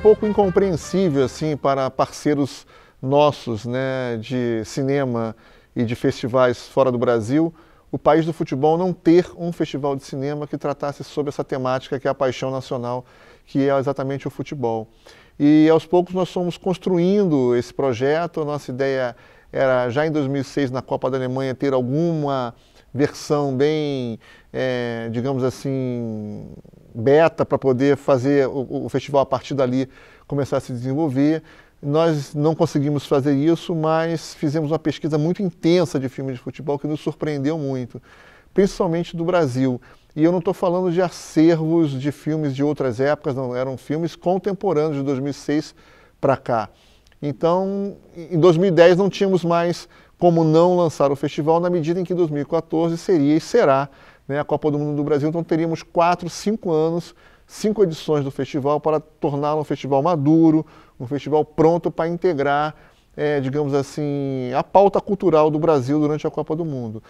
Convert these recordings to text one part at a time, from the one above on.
pouco incompreensível assim para parceiros nossos, né, de cinema e de festivais fora do Brasil, o país do futebol não ter um festival de cinema que tratasse sobre essa temática que é a paixão nacional, que é exatamente o futebol. E aos poucos nós fomos construindo esse projeto. A nossa ideia era já em 2006, na Copa da Alemanha, ter alguma versão bem, digamos assim, beta, para poder fazer o festival a partir dali começar a se desenvolver. Nós não conseguimos fazer isso, mas fizemos uma pesquisa muito intensa de filmes de futebol que nos surpreendeu muito, principalmente do Brasil. E eu não estou falando de acervos de filmes de outras épocas, não, eram filmes contemporâneos de 2006 para cá. Então, em 2010 não tínhamos mais como não lançar o festival, na medida em que 2014 seria e será, né, a Copa do Mundo do Brasil. Então teríamos 4, 5 anos, 5 edições do festival para torná-lo um festival maduro, um festival pronto para integrar, digamos assim, a pauta cultural do Brasil durante a Copa do Mundo.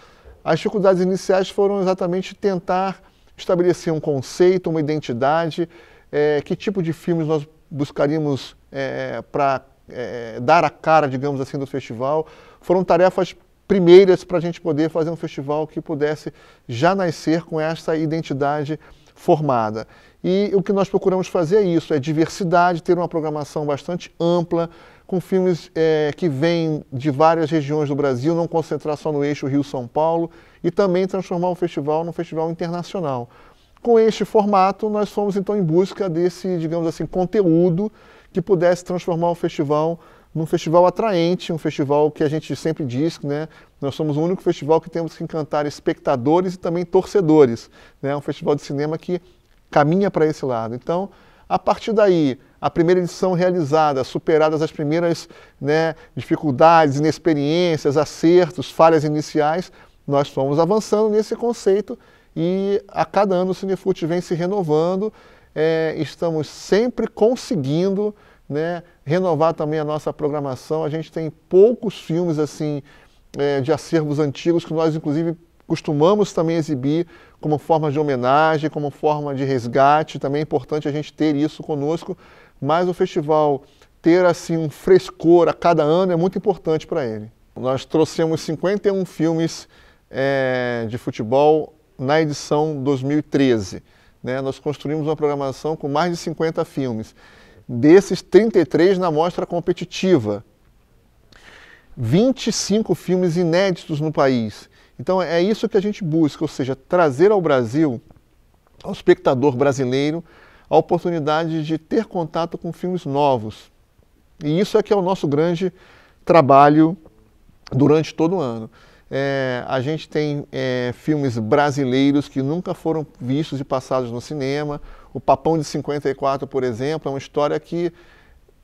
As dificuldades iniciais foram exatamente tentar estabelecer um conceito, uma identidade, que tipo de filmes nós buscaríamos para dar a cara, digamos assim, do festival. Foram tarefas primeiras para a gente poder fazer um festival que pudesse já nascer com essa identidade formada. E o que nós procuramos fazer é isso, é diversidade, ter uma programação bastante ampla, com filmes que vêm de várias regiões do Brasil, não concentrar só no eixo Rio-São Paulo, e também transformar o festival num festival internacional. Com este formato, nós fomos então em busca desse, digamos assim, conteúdo que pudesse transformar o festival num festival atraente, um festival que a gente sempre diz, né, nós somos o único festival que temos que encantar espectadores e também torcedores, né, um festival de cinema que caminha para esse lado. Então, a partir daí, a primeira edição realizada, superadas as primeiras, né, dificuldades, inexperiências, acertos, falhas iniciais, nós fomos avançando nesse conceito e a cada ano o Cinefute vem se renovando, estamos sempre conseguindo, né, renovar também a nossa programação. A gente tem poucos filmes assim de acervos antigos que nós inclusive costumamos também exibir como forma de homenagem, como forma de resgate. Também é importante a gente ter isso conosco, mas o festival ter assim um frescor a cada ano é muito importante para ele. Nós trouxemos 51 filmes de futebol na edição 2013. Né? Nós construímos uma programação com mais de 50 filmes. Desses, 33 na mostra competitiva. 25 filmes inéditos no país. Então é isso que a gente busca, ou seja, trazer ao Brasil, ao espectador brasileiro, a oportunidade de ter contato com filmes novos. E isso é que é o nosso grande trabalho durante todo o ano. A gente tem filmes brasileiros que nunca foram vistos e passados no cinema. O Papão de 54, por exemplo, é uma história que,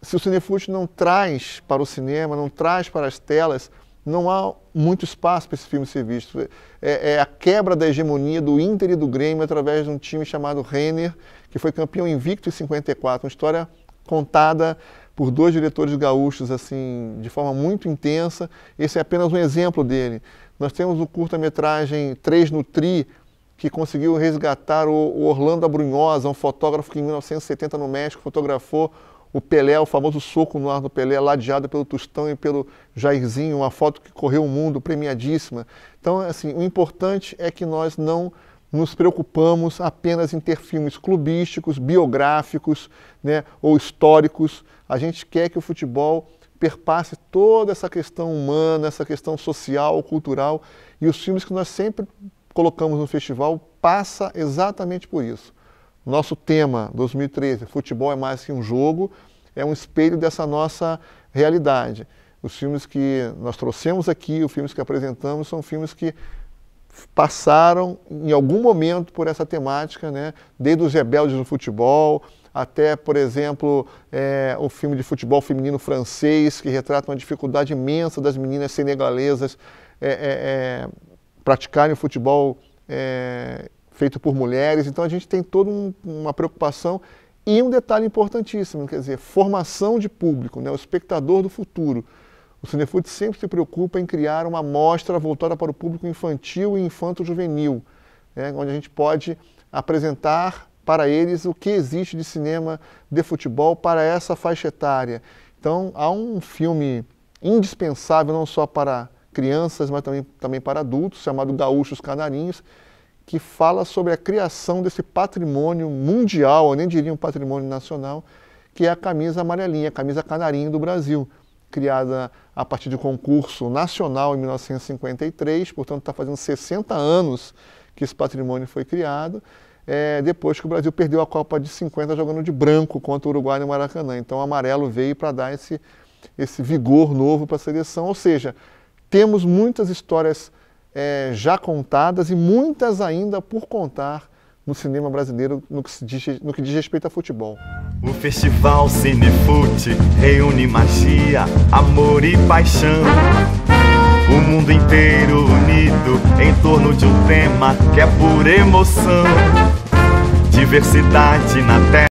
se o Cinefute não traz para o cinema, não traz para as telas, não há muito espaço para esse filme ser visto. É a quebra da hegemonia do Inter e do Grêmio através de um time chamado Renner, que foi campeão invicto em 54. Uma história contada por 2 diretores gaúchos assim, de forma muito intensa. Esse é apenas um exemplo dele. Nós temos o curta-metragem 3 no Tri, que conseguiu resgatar o Orlando Abrunhosa, um fotógrafo que em 1970 no México fotografou o Pelé, o famoso soco no ar do Pelé, ladeado pelo Tostão e pelo Jairzinho, uma foto que correu o mundo, premiadíssima. Então, assim, o importante é que nós não nos preocupamos apenas em ter filmes clubísticos, biográficos, né, ou históricos. A gente quer que o futebol perpasse toda essa questão humana, essa questão social, cultural, e os filmes que nós sempre colocamos no festival passa exatamente por isso. Nosso tema 2013, futebol é mais que um jogo, é um espelho dessa nossa realidade. Os filmes que nós trouxemos aqui, os filmes que apresentamos, são filmes que passaram em algum momento por essa temática, né? Desde os rebeldes do futebol, até, por exemplo, o filme de futebol feminino francês, que retrata uma dificuldade imensa das meninas senegalesas praticarem o futebol feito por mulheres. Então a gente tem toda uma preocupação e um detalhe importantíssimo, quer dizer, formação de público, né? O espectador do futuro. O Cinefute sempre se preocupa em criar uma mostra voltada para o público infantil e infanto-juvenil, né? Onde a gente pode apresentar para eles o que existe de cinema de futebol para essa faixa etária. Então, há um filme indispensável não só para crianças, mas também para adultos, chamado Gaúchos Canarinhos, que fala sobre a criação desse patrimônio mundial, eu nem diria um patrimônio nacional, que é a camisa amarelinha, a camisa canarinho do Brasil, criada a partir de concurso nacional em 1953, portanto está fazendo 60 anos que esse patrimônio foi criado, depois que o Brasil perdeu a Copa de 50 jogando de branco contra o Uruguai no Maracanã. Então o amarelo veio para dar esse vigor novo para a seleção, ou seja, temos muitas histórias já contadas e muitas ainda por contar no cinema brasileiro no que diz respeito a futebol. O Festival Cinefute reúne magia, amor e paixão. O mundo inteiro unido em torno de um tema que é pura emoção. Diversidade na terra.